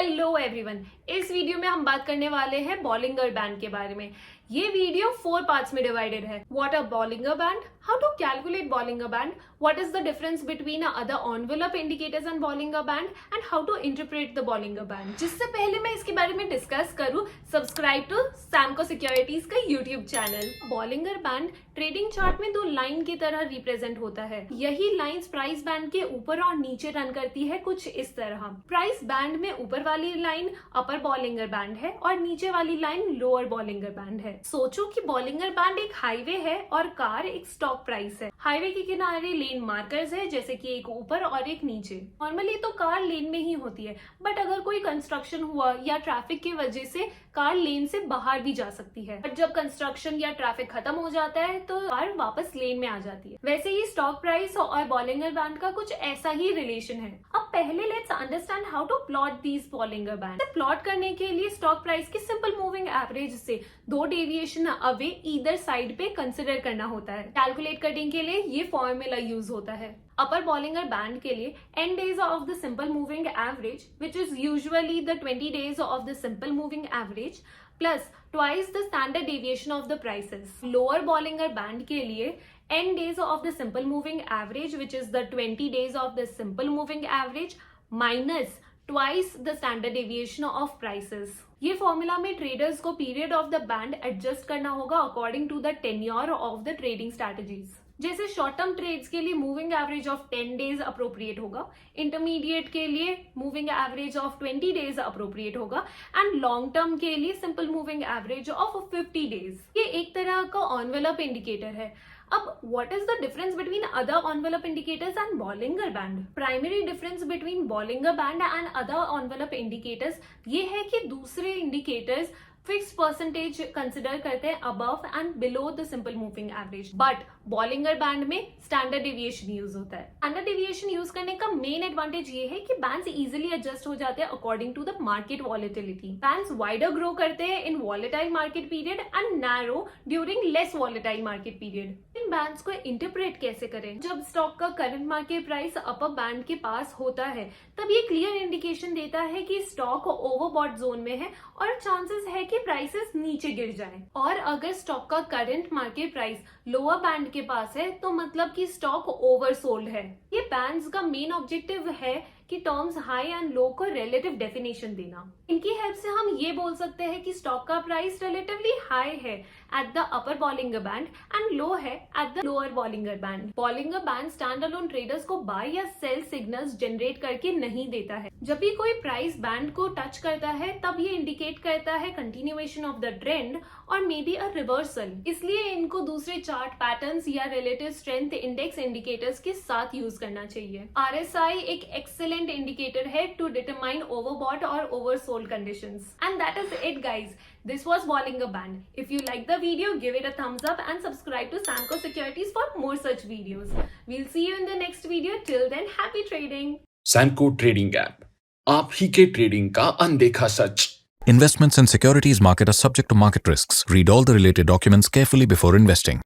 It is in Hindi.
हेलो एवरीवन, इस वीडियो में हम बात करने वाले हैं बॉलिंगर बैंड के बारे में। ये वीडियो 4 पार्ट्स में डिवाइडेड है। What are Bollinger band, how to calculate Bollinger band, what is the difference between other envelope indicators and Bollinger band and how to interpret the Bollinger band. जिससे पहले मैं इसके बारे में डिस्कस करूं, सब्सक्राइब टू सैमको सिक्योरिटीज का YouTube channel. Bollinger band trading chart में 2 लाइन की तरह रिप्रेजेंट होता है। यही लाइंस प्राइस बैंड के ऊपर और नीचे रन करती है कुछ इस तरह। प्राइस बैंड में ऊपर वाली लाइन अपर बॉलिंगर बैंड है और नीचे वाली लाइन लोअर बॉलिंगर बैंड है। सोचो कि बॉलिंगर बैंड एक हाईवे है और कार एक स्टॉक प्राइस है। हाईवे के किनारे लेन मार्कर्स है, जैसे कि एक ऊपर और एक नीचे। नॉर्मली तो कार लेन में ही होती है, बट अगर कोई कंस्ट्रक्शन हुआ या ट्रैफिक की वजह से कार लेन से बाहर भी जा सकती है। बट जब कंस्ट्रक्शन या ट्रैफिक खत्म हो जाता है तो कार वापस लेन में आ जाती है। वैसे ही स्टॉक प्राइस और बॉलिंगर बैंड का कुछ ऐसा ही रिलेशन है। अब पहले let's understand how to plot these Bollinger band. Plot करने के लिए स्टॉक प्राइस की सिंपल मूविंग एवरेज से 2 डेविएशन अवे ईदर साइड पे कंसिडर करना होता है। कैलकुलेट करने के लिए ये फॉर्मूला यूज होता है। अपर बॉलिंगर बैंड के लिए n days of the simple moving average, which is usually the 20 days of the simple moving average, plus twice the standard deviation of the prices. Lower Bollinger Band के लिए n days of the simple moving average, which is the 20 days of the simple moving average, minus twice the standard deviation of prices. ये फॉर्मूला में ट्रेडर्स को period of the band adjust करना होगा according to the tenure of the trading strategies. जैसे शॉर्ट टर्म ट्रेड्स के लिए moving average of 10 days appropriate होगा, इंटरमीडिएट के लिए moving average of 20 days appropriate होगा एंड लॉन्ग टर्म के लिए simple moving average of 50 days. ये एक तरह का एनवेलप इंडिकेटर है। अब what is the difference between other envelope indicators and Bollinger band? Primary difference between Bollinger band and other envelope indicators ये है कि दूसरे इंडिकेटर्स फिक्स परसेंटेज कंसिडर करते हैं above and below the simple moving average, but Bollinger band में स्टैंडर्ड डेविएशन यूज होता है। स्टैंडर्ड डेविएशन यूज करने का मेन एडवांटेज ये है कि बैंड्स इजीली एडजस्ट हो जाते हैं according to the market volatility. Bands wider grow करते हैं in volatile market period and narrow during less volatile market period. इन बैंड्स को इंटरप्रेट कैसे करें? जब स्टॉक का current market price upper band के पास होता है तब ये क्लियर इंडिकेशन देता है कि स्टॉक ओवरबॉट जोन में है और चांसेस है कि प्राइसेस नीचे गिर जाएं। और अगर स्टॉक का current market price lower band के पास है तो मतलब कि स्टॉक ओवरसोल्ड है। ये बैंड्स का मेन ऑब्जेक्टिव है कि टर्म्स हाई एंड लो को रिलेटिव डेफिनेशन देना। इनकी हेल्प से हम ये बोल सकते हैं कि स्टॉक का प्राइस रिलेटिवली हाई है at the upper Bollinger band and low है at the lower Bollinger band. Bollinger band stand alone traders को बाय या सेल सिग्नल्स जनरेट करके नहीं देता है। जब भी कोई प्राइस बैंड को टच करता है तब ये इंडिकेट करता है कंटिन्यूएशन ऑफ द ट्रेंड और मे बी अ रिवर्सल। इसलिए इनको दूसरे चार्ट पैटर्न्स या रिलेटिव स्ट्रेंथ इंडेक्स इंडिकेटर्स के साथ यूज करना चाहिए। RSI एक एक्सेलेंट indicator है to determine overbought or oversold conditions. And that is it, guys. This was Bollinger Band. If you like the video, give it a thumbs up and subscribe to Samco Securities for more such videos. We'll see you in the next video. Till then, happy trading. Samco trading app, आप ही के ट्रेडिंग का अनदेखा सच। Investments in securities market are subject to market risks. Read all the related documents carefully before investing.